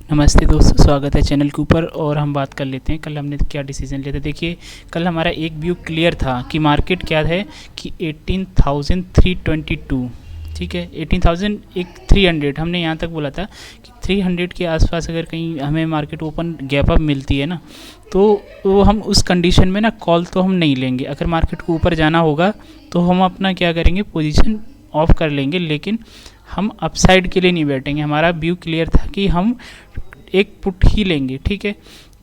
नमस्ते दोस्तों, स्वागत है चैनल के ऊपर। और हम बात कर लेते हैं कल हमने क्या डिसीजन लिया था। देखिए, कल हमारा एक व्यू क्लियर था कि मार्केट क्या है कि 18,322, ठीक है, 18,300 हमने यहाँ तक बोला था कि 300 के आसपास अगर कहीं हमें मार्केट ओपन गैप अप मिलती है ना, तो वो हम उस कंडीशन में ना कॉल तो हम नहीं लेंगे। अगर मार्केट को ऊपर जाना होगा तो हम अपना क्या करेंगे, पोजीशन ऑफ कर लेंगे, लेकिन हम अपसाइड के लिए नहीं बैठेंगे। हमारा व्यू क्लियर था कि हम एक पुट ही लेंगे, ठीक है।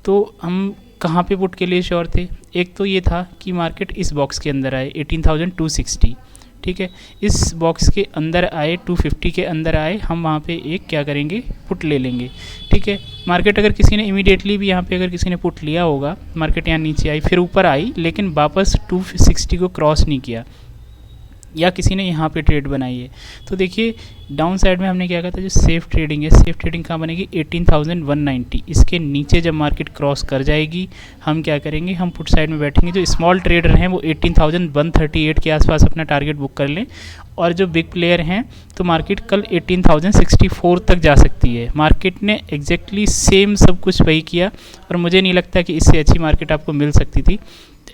तो हम कहाँ पे पुट के लिए श्योर थे? एक तो ये था कि मार्केट इस बॉक्स के अंदर आए 18,260, ठीक है, इस बॉक्स के अंदर आए 250 के अंदर आए, हम वहाँ पे एक क्या करेंगे, पुट ले लेंगे, ठीक है। मार्केट अगर किसी ने इमीडिएटली भी यहाँ पे अगर किसी ने पुट लिया होगा, मार्केट यहाँ नीचे आई फिर ऊपर आई लेकिन वापस 260 को क्रॉस नहीं किया, या किसी ने यहाँ पे ट्रेड बनाई है, तो देखिए डाउन साइड में हमने क्या कहा था, जो सेफ ट्रेडिंग है, सेफ ट्रेडिंग कहाँ बनेगी, 18,190। इसके नीचे जब मार्केट क्रॉस कर जाएगी हम क्या करेंगे, हम पुट साइड में बैठेंगे। जो स्मॉल ट्रेडर हैं वो 18,138 के आसपास अपना टारगेट बुक कर लें, और जो बिग प्लेयर हैं तो मार्केट कल 18,064 तक जा सकती है। मार्केट ने एग्जैक्टली सेम सब कुछ वही किया, और मुझे नहीं लगता कि इससे अच्छी मार्केट आपको मिल सकती थी।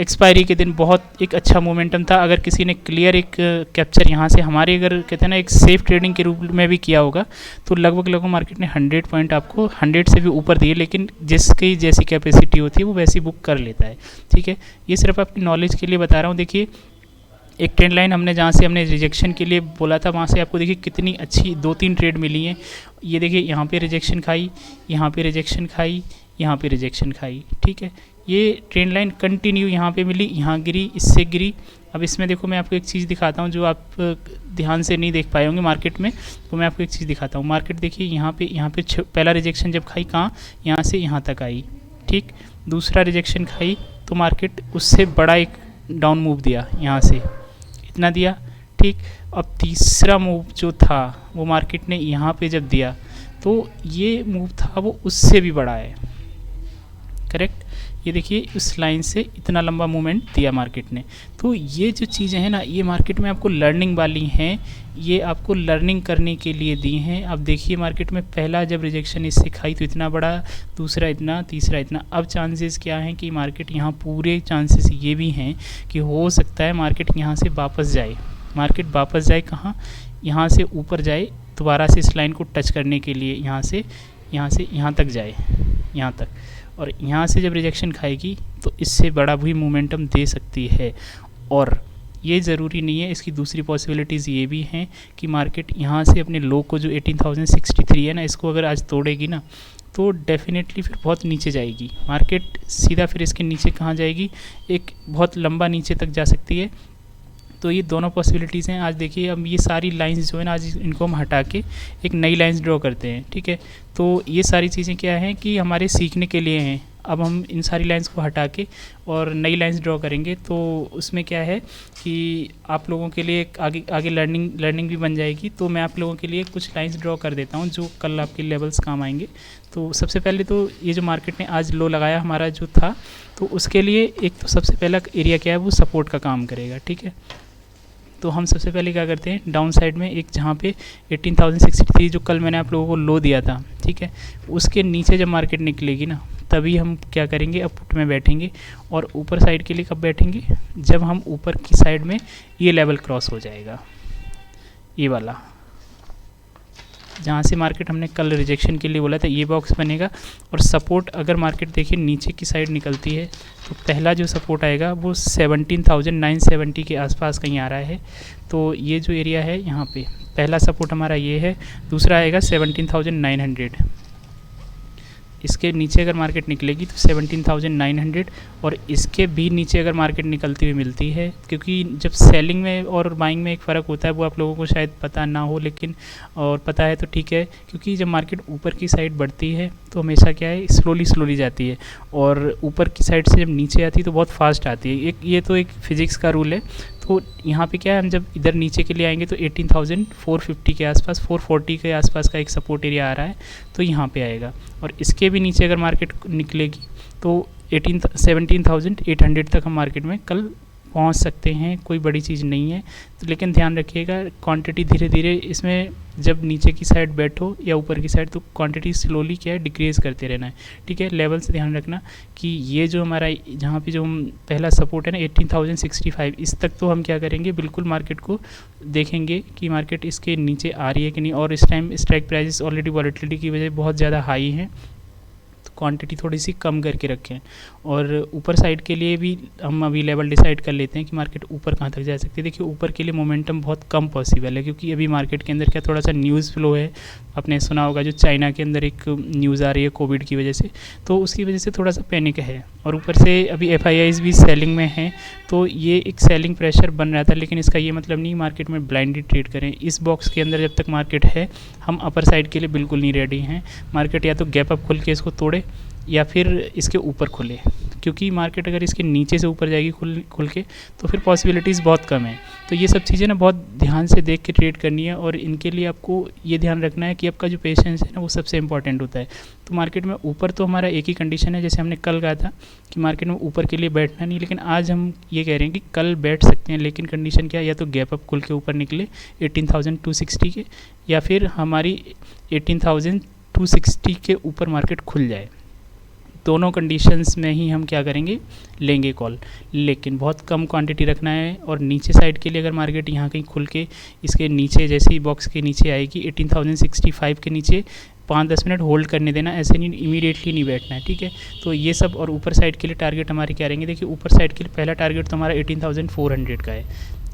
एक्सपायरी के दिन बहुत एक अच्छा मोमेंटम था। अगर किसी ने क्लियर एक कैप्चर यहाँ से हमारे अगर कहते हैं ना एक सेफ ट्रेडिंग के रूप में भी किया होगा, तो लगभग मार्केट ने 100 पॉइंट आपको 100 से भी ऊपर दिए, लेकिन जिसकी जैसी कैपेसिटी होती है वो वैसी बुक कर लेता है, ठीक है। ये सिर्फ आपकी नॉलेज के लिए बता रहा हूँ। देखिए, एक ट्रेंड लाइन हमने जहाँ से हमने रिजेक्शन के लिए बोला था, वहाँ से आपको देखिए कितनी अच्छी 2-3 ट्रेड मिली हैं। ये देखिए, यहाँ पे रिजेक्शन खाई, यहाँ पे रिजेक्शन खाई, यहाँ पे रिजेक्शन खाई, ठीक है। ये ट्रेंड लाइन कंटिन्यू यहाँ पे मिली, यहाँ गिरी, इससे गिरी। अब इसमें देखो, मैं आपको एक चीज़ दिखाता हूँ जो आप ध्यान से नहीं देख पाए होंगे मार्केट में, तो मैं आपको एक चीज़ दिखाता हूँ। मार्केट देखिए, यहाँ पे पहला रिजेक्शन जब खाई, कहाँ, यहाँ से यहाँ तक आई, ठीक। दूसरा रिजेक्शन खाई तो मार्केट उससे बड़ा एक डाउन मूव दिया, यहाँ से इतना दिया, ठीक। अब तीसरा मूव जो था वो मार्केट ने यहाँ पे जब दिया, तो ये मूव था वो उससे भी बड़ा है, करेक्ट। ये देखिए, उस लाइन से इतना लंबा मूवमेंट दिया मार्केट ने। तो ये जो चीज़ें हैं ना, ये मार्केट में आपको लर्निंग वाली हैं, ये आपको लर्निंग करने के लिए दी हैं। अब देखिए, मार्केट में पहला जब रिजेक्शन इससे खाई तो इतना बड़ा, दूसरा इतना, तीसरा इतना। अब चांसेस क्या हैं कि मार्केट यहाँ पूरे चांसेस ये भी हैं कि हो सकता है मार्केट यहाँ से वापस जाए। मार्केट वापस जाए कहाँ, यहाँ से ऊपर जाए दोबारा से इस लाइन को टच करने के लिए, यहाँ से यहाँ तक जाए, यहाँ तक। और यहाँ से जब रिजेक्शन खाएगी तो इससे बड़ा भी मोमेंटम दे सकती है। और ये ज़रूरी नहीं है, इसकी दूसरी पॉसिबिलिटीज़ ये भी हैं कि मार्केट यहाँ से अपने लो को जो 18,063 है ना, इसको अगर आज तोड़ेगी ना, तो डेफिनेटली फिर बहुत नीचे जाएगी मार्केट, सीधा फिर इसके नीचे कहाँ जाएगी, एक बहुत लंबा नीचे तक जा सकती है। तो ये दोनों पॉसिबिलिटीज़ हैं। आज देखिए, अब ये सारी लाइंस जो है ना, आज इनको हम हटा के एक नई लाइंस ड्रॉ करते हैं, ठीक है। तो ये सारी चीज़ें क्या हैं कि हमारे सीखने के लिए हैं। अब हम इन सारी लाइंस को हटा के और नई लाइंस ड्रॉ करेंगे, तो उसमें क्या है कि आप लोगों के लिए आगे लर्निंग भी बन जाएगी। तो मैं आप लोगों के लिए कुछ लाइंस ड्रॉ कर देता हूँ जो कल आपके लेवल्स काम आएंगे। तो सबसे पहले तो ये जो मार्केट ने आज लो लगाया हमारा जो था, तो उसके लिए एक तो सबसे पहला एरिया क्या है, वो सपोर्ट का काम करेगा, ठीक है। तो हम सबसे पहले क्या करते हैं, डाउन साइड में एक जहाँ पे 18,063 जो कल मैंने आप लोगों को लो दिया था, ठीक है, उसके नीचे जब मार्केट निकलेगी ना, तभी हम क्या करेंगे, अब पुट में बैठेंगे। और ऊपर साइड के लिए कब बैठेंगे, जब हम ऊपर की साइड में ये लेवल क्रॉस हो जाएगा, ये वाला, जहाँ से मार्केट हमने कल रिजेक्शन के लिए बोला था, ये बॉक्स बनेगा। और सपोर्ट अगर मार्केट देखिए नीचे की साइड निकलती है, तो पहला जो सपोर्ट आएगा वो 17,970 के आसपास कहीं आ रहा है। तो ये जो एरिया है यहाँ पे पहला सपोर्ट हमारा ये है, दूसरा आएगा 17,900। इसके नीचे अगर मार्केट निकलेगी तो 17,900, और इसके भी नीचे अगर मार्केट निकलती हुई मिलती है, क्योंकि जब सेलिंग में और बाइंग में एक फ़र्क होता है, वो आप लोगों को शायद पता ना हो, लेकिन और पता है तो ठीक है, क्योंकि जब मार्केट ऊपर की साइड बढ़ती है तो हमेशा क्या है, स्लोली जाती है, और ऊपर की साइड से जब नीचे आती है तो बहुत फास्ट आती है। एक ये तो एक फिज़िक्स का रूल है। तो यहाँ पे क्या है, हम जब इधर नीचे के लिए आएंगे तो 18,450 के आसपास, 440 के आसपास का एक सपोर्ट एरिया आ रहा है, तो यहाँ पे आएगा। और इसके भी नीचे अगर मार्केट निकलेगी तो 17,800 तक हम मार्केट में कल पहुंच सकते हैं, कोई बड़ी चीज़ नहीं है। तो लेकिन ध्यान रखिएगा क्वांटिटी धीरे धीरे इसमें जब नीचे की साइड बैठो या ऊपर की साइड, तो क्वांटिटी स्लोली क्या है डिक्रीज़ करते रहना है, ठीक है। लेवल से ध्यान रखना कि ये जो हमारा जहाँ पे जो हम पहला सपोर्ट है ना 18,065, इस तक तो हम क्या करेंगे, बिल्कुल मार्केट को देखेंगे कि मार्केट इसके नीचे आ रही है कि नहीं। और इस time strike prices already volatility की वजह से बहुत ज़्यादा हाई हैं, क्वांटिटी थोड़ी सी कम करके रखें। और ऊपर साइड के लिए भी हम अभी लेवल डिसाइड कर लेते हैं कि मार्केट ऊपर कहाँ तक जा सकती है। देखिए ऊपर के लिए मोमेंटम बहुत कम पॉसिबल है, क्योंकि अभी मार्केट के अंदर क्या थोड़ा सा न्यूज़ फ्लो है। आपने सुना होगा जो चाइना के अंदर एक न्यूज़ आ रही है कोविड की वजह से, तो उसकी वजह से थोड़ा सा पैनिक है। और ऊपर से अभी FIIs भी सेलिंग में हैं, तो ये एक सेलिंग प्रेशर बन रहा था। लेकिन इसका ये मतलब नहीं मार्केट में ब्लाइंडली ट्रेड करें। इस बॉक्स के अंदर जब तक मार्केट है, हम अपर साइड के लिए बिल्कुल नहीं रेडी हैं। मार्केट या तो गैप अप खुल के इसको तोड़े या फिर इसके ऊपर खुले, क्योंकि मार्केट अगर इसके नीचे से ऊपर जाएगी खुल के, तो फिर पॉसिबिलिटीज़ बहुत कम है। तो ये सब चीज़ें ना बहुत ध्यान से देख के ट्रेड करनी है, और इनके लिए आपको ये ध्यान रखना है कि आपका जो पेशेंस है ना वो सबसे इंपॉर्टेंट होता है। तो मार्केट में ऊपर तो हमारा एक ही कंडीशन है, जैसे हमने कल कहा था कि मार्केट में ऊपर के लिए बैठना नहीं, लेकिन आज हम ये कह रहे हैं कि कल बैठ सकते हैं। लेकिन कंडीशन क्या है, या तो गैप अप खुल के ऊपर निकले 18,260 के, या फिर हमारी 18,260 के ऊपर मार्केट खुल जाए। दोनों कंडीशंस में ही हम क्या करेंगे, लेंगे कॉल। लेकिन बहुत कम क्वांटिटी रखना है। और नीचे साइड के लिए अगर मार्केट यहाँ कहीं खुल के इसके नीचे, जैसे ही बॉक्स के नीचे आएगी 18,065 के नीचे 5-10 मिनट होल्ड करने देना, ऐसे नहीं इमीडिएटली नहीं बैठना है, ठीक है। तो ये सब। और ऊपर साइड के लिए टारगेट हमारे क्या रहेंगे, देखिए ऊपर साइड के लिए पहला टारगेट तो हमारा 18,400 का है,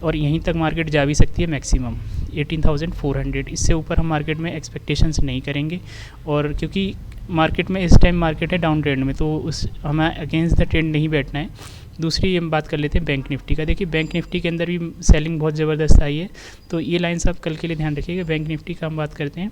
और यहीं तक मार्केट जा भी सकती है मैक्सिमम 18,400। इससे ऊपर हम मार्केट में एक्सपेक्टेशंस नहीं करेंगे। और क्योंकि मार्केट में इस टाइम मार्केट है डाउन ट्रेंड में, तो उस हमें अगेंस्ट द ट्रेंड नहीं बैठना है। दूसरी हम बात कर लेते हैं बैंक निफ्टी का। देखिए बैंक निफ्टी के अंदर भी सेलिंग बहुत ज़बरदस्त आई है, तो ये लाइन्स आप कल के लिए ध्यान रखिएगा। बैंक निफ्टी का हम बात करते हैं।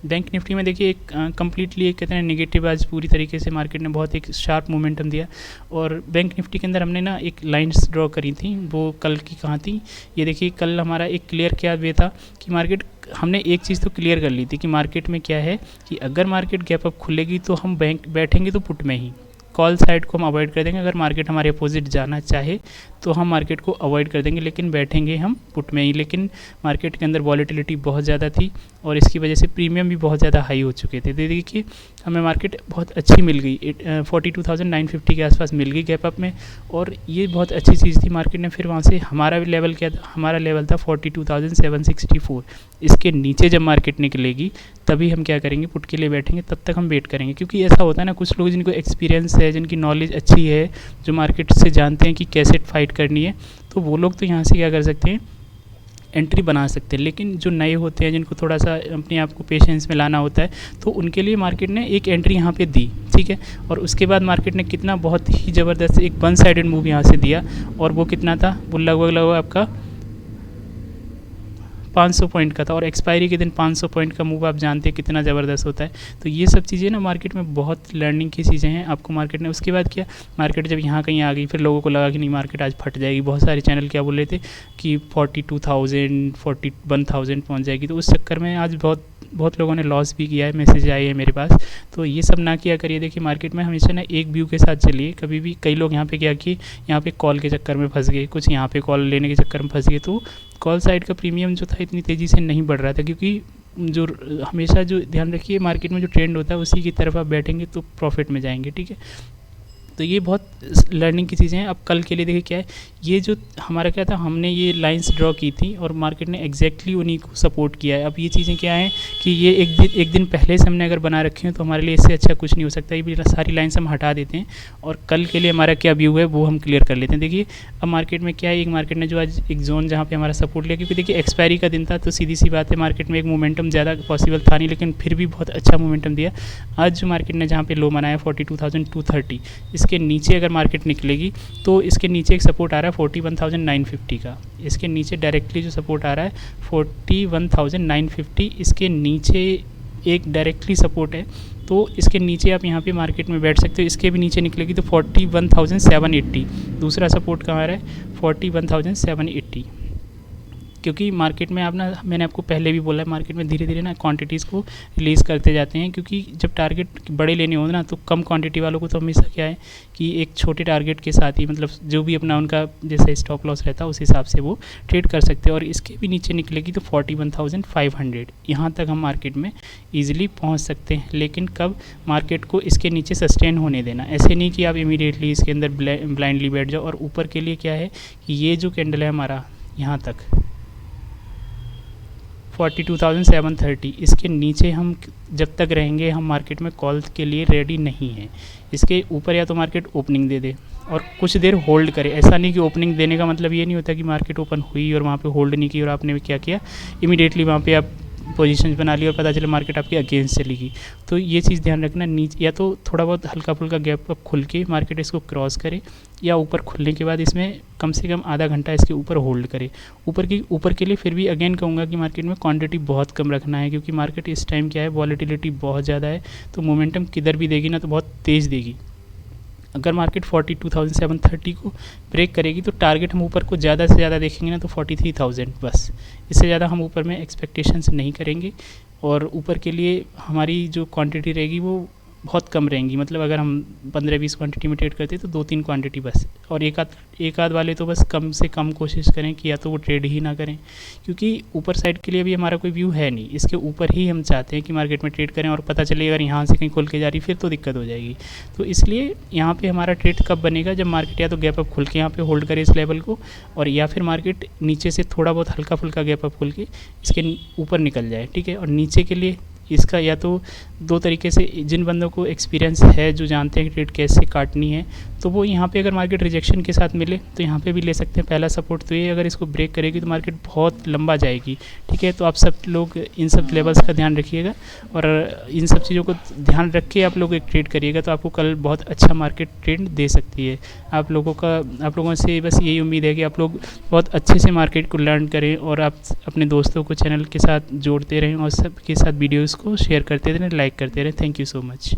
बैंक निफ्टी में देखिए एक कम्प्लीटली एक कहते हैं नेगेटिव, आज पूरी तरीके से मार्केट ने बहुत एक शार्प मोमेंटम दिया। और बैंक निफ्टी के अंदर हमने ना एक लाइन्स ड्रॉ करी थी, वो कल की कहाँ थी, ये देखिए कल हमारा एक क्लियर क्या वे था कि मार्केट, हमने एक चीज़ तो क्लियर कर ली थी कि मार्केट में क्या है कि अगर मार्केट गैप अप खुलेगी तो हम बैंक बैठेंगे तो पुट में ही, कॉल साइड को हम अवॉइड कर देंगे। अगर मार्केट हमारे अपोजिट जाना चाहे तो हम मार्केट को अवॉइड कर देंगे, लेकिन बैठेंगे हम पुट में ही। लेकिन मार्केट के अंदर वॉलेटिलिटी बहुत ज़्यादा थी, और इसकी वजह से प्रीमियम भी बहुत ज़्यादा हाई हो चुके थे। देखिए हमें मार्केट बहुत अच्छी मिल गई, 42,950 के आसपास मिल गई गैप अप में, और ये बहुत अच्छी चीज़ थी। मार्केट ने फिर वहाँ से हमारा भी लेवल क्या था, हमारा लेवल था 42,764। इसके नीचे जब मार्केट निकलेगी तभी हम क्या करेंगे, पुट के लिए बैठेंगे, तब तक हम वेट करेंगे। क्योंकि ऐसा होता है ना, कुछ लोग जिनको एक्सपीरियंस है, जिनकी नॉलेज अच्छी है, जो मार्केट से जानते हैं कि कैसे फाइट करनी है, तो वो लोग तो यहाँ से क्या कर सकते हैं, एंट्री बना सकते हैं। लेकिन जो नए होते हैं, जिनको थोड़ा सा अपने आप को पेशेंस में लाना होता है, तो उनके लिए मार्केट ने एक एंट्री यहाँ पे दी, ठीक है। और उसके बाद मार्केट ने कितना बहुत ही ज़बरदस्त एक वन साइडेड मूव यहाँ से दिया, और वो कितना था, वो लगभग आपका 500 पॉइंट का था। और एक्सपायरी के दिन 500 पॉइंट का मूव आप जानते हैं कितना ज़बरदस्त होता है। तो ये सब चीज़ें ना मार्केट में बहुत लर्निंग की चीज़ें हैं आपको मार्केट ने। उसके बाद क्या, मार्केट जब यहाँ कहीं आ गई, फिर लोगों को लगा कि नहीं मार्केट आज फट जाएगी। बहुत सारे चैनल क्या बोल रहे थे कि 42,000 41,000 पहुँच जाएगी। तो उस चक्कर में आज बहुत लोगों ने लॉस भी किया है, मैसेज आए हैं मेरे पास। तो ये सब ना किया करिए। देखिए मार्केट में हमेशा ना एक व्यू के साथ चलिए कभी भी। कई लोग यहाँ पे क्या कि यहाँ पे कॉल के चक्कर में फंस गए, कुछ यहाँ पे कॉल लेने के चक्कर में फंस गए। तो कॉल साइड का प्रीमियम जो था इतनी तेज़ी से नहीं बढ़ रहा था, क्योंकि जो हमेशा जो ध्यान रखिए मार्केट में जो ट्रेंड होता है उसी की तरफ आप बैठेंगे तो प्रॉफिट में जाएंगे, ठीक है। तो ये बहुत लर्निंग की चीज़ें हैं। अब कल के लिए देखिए क्या है, ये जो हमारा क्या था, हमने ये लाइंस ड्रॉ की थी और मार्केट ने एग्जैक्टली उन्हीं को सपोर्ट किया है। अब ये चीज़ें क्या हैं कि ये एक दिन पहले से हमने अगर बना रखी हो तो हमारे लिए इससे अच्छा कुछ नहीं हो सकता। ये सारी लाइन्स हम हटा देते हैं और कल के लिए हमारा क्या व्यू है वो हम क्लियर कर लेते हैं। देखिए अब मार्केट में क्या है, एक मार्केट ने जो आज एक जोन जहाँ पे हमारा सपोर्ट लिया, क्योंकि देखिए एक्सपायरी का दिन था तो सीधी सी बात है मार्केट में एक मोमेंटम ज़्यादा पॉसिबल था नहीं, लेकिन फिर भी बहुत अच्छा मोमेंटम दिया। आज जो मार्केट ने जहाँ पे लो बनाया 42,230, इसके नीचे अगर मार्केट निकलेगी तो इसके नीचे एक सपोर्ट आ रहा है 41,950 का। इसके नीचे डायरेक्टली जो सपोर्ट आ रहा है 41,950, इसके नीचे एक डायरेक्टली सपोर्ट है। तो इसके नीचे आप यहाँ पे मार्केट में बैठ सकते हो। इसके भी नीचे निकलेगी तो 41,780, दूसरा सपोर्ट कहाँ आ रहा है 41,780। क्योंकि मार्केट में आप ना, मैंने आपको पहले भी बोला है, मार्केट में धीरे धीरे ना क्वांटिटीज़ को रिलीज़ करते जाते हैं, क्योंकि जब टारगेट बड़े लेने हो ना तो कम क्वांटिटी वालों को तो हमेशा क्या है कि एक छोटे टारगेट के साथ ही, मतलब जो भी अपना उनका जैसे स्टॉप लॉस रहता है उस हिसाब से वो ट्रेड कर सकते हैं। और इसके भी नीचे निकलेगी तो 41,500 यहाँ तक हम मार्केट में ईजिली पहुँच सकते हैं। लेकिन कब मार्केट को इसके नीचे सस्टेन होने देना, ऐसे नहीं कि आप इमीडिएटली इसके अंदर ब्लाइंडली बैठ जाओ। और ऊपर के लिए क्या है कि ये जो कैंडल है हमारा यहाँ तक 42,730, इसके नीचे हम जब तक रहेंगे हम मार्केट में कॉल के लिए रेडी नहीं है। इसके ऊपर या तो मार्केट ओपनिंग दे दे और कुछ देर होल्ड करे। ऐसा नहीं कि ओपनिंग देने का मतलब ये नहीं होता कि मार्केट ओपन हुई और वहाँ पे होल्ड नहीं की और आपने क्या किया, इमीडिएटली वहाँ पे आप पोजीशन बना ली और पता चला मार्केट आपके अगेंस्ट चली गई। तो ये चीज़ ध्यान रखना, नीचे या तो थोड़ा बहुत हल्का फुल्का गैप अप खुल के मार्केट इसको क्रॉस करे, या ऊपर खुलने के बाद इसमें कम से कम आधा घंटा इसके ऊपर होल्ड करे। ऊपर के लिए फिर भी अगेन कहूँगा कि मार्केट में क्वांटिटी बहुत कम रखना है, क्योंकि मार्केट इस टाइम क्या है, वॉलेटिलिटी बहुत ज़्यादा है, तो मोमेंटम किधर भी देगी ना तो बहुत तेज़ देगी। अगर मार्केट 42,730 को ब्रेक करेगी तो टारगेट हम ऊपर को ज़्यादा से ज़्यादा देखेंगे ना तो 43,000, बस इससे ज़्यादा हम ऊपर में एक्सपेक्टेशंस नहीं करेंगे। और ऊपर के लिए हमारी जो क्वांटिटी रहेगी वो बहुत कम रहेंगी, मतलब अगर हम 15-20 क्वांटिटी में ट्रेड करते हैं तो 2-3 क्वांटिटी बस। और एक आध वाले तो बस कम से कम कोशिश करें कि या तो वो ट्रेड ही ना करें, क्योंकि ऊपर साइड के लिए भी हमारा कोई व्यू है नहीं, इसके ऊपर ही हम चाहते हैं कि मार्केट में ट्रेड करें। और पता चले अगर यहाँ से कहीं खुल के जा रही फिर तो दिक्कत हो जाएगी। तो इसलिए यहाँ पे हमारा ट्रेड कब बनेगा, जब मार्केट या तो गैप अप खुल के यहाँ पे होल्ड करे इस लेवल को, और या फिर मार्केट नीचे से थोड़ा बहुत हल्का फुल्का गैप अप खुल के इसके ऊपर निकल जाए, ठीक है। और नीचे के लिए इसका या तो दो तरीके से, जिन बंदों को एक्सपीरियंस है, जो जानते हैं कि ट्रेड कैसे काटनी है, तो वो यहाँ पे अगर मार्केट रिजेक्शन के साथ मिले तो यहाँ पे भी ले सकते हैं। पहला सपोर्ट तो ये, अगर इसको ब्रेक करेगी तो मार्केट बहुत लंबा जाएगी, ठीक है। तो आप सब लोग इन सब लेवल्स का ध्यान रखिएगा और इन सब चीज़ों को ध्यान रख के आप लोग एक ट्रेड करिएगा, तो आपको कल बहुत अच्छा मार्केट ट्रेंड दे सकती है। आप लोगों से बस यही उम्मीद है कि आप लोग बहुत अच्छे से मार्केट को लर्न करें और आप अपने दोस्तों को चैनल के साथ जोड़ते रहें और सबके साथ वीडियोज़ को शेयर करते रहें, लाइक करते रहें। Thank you so much.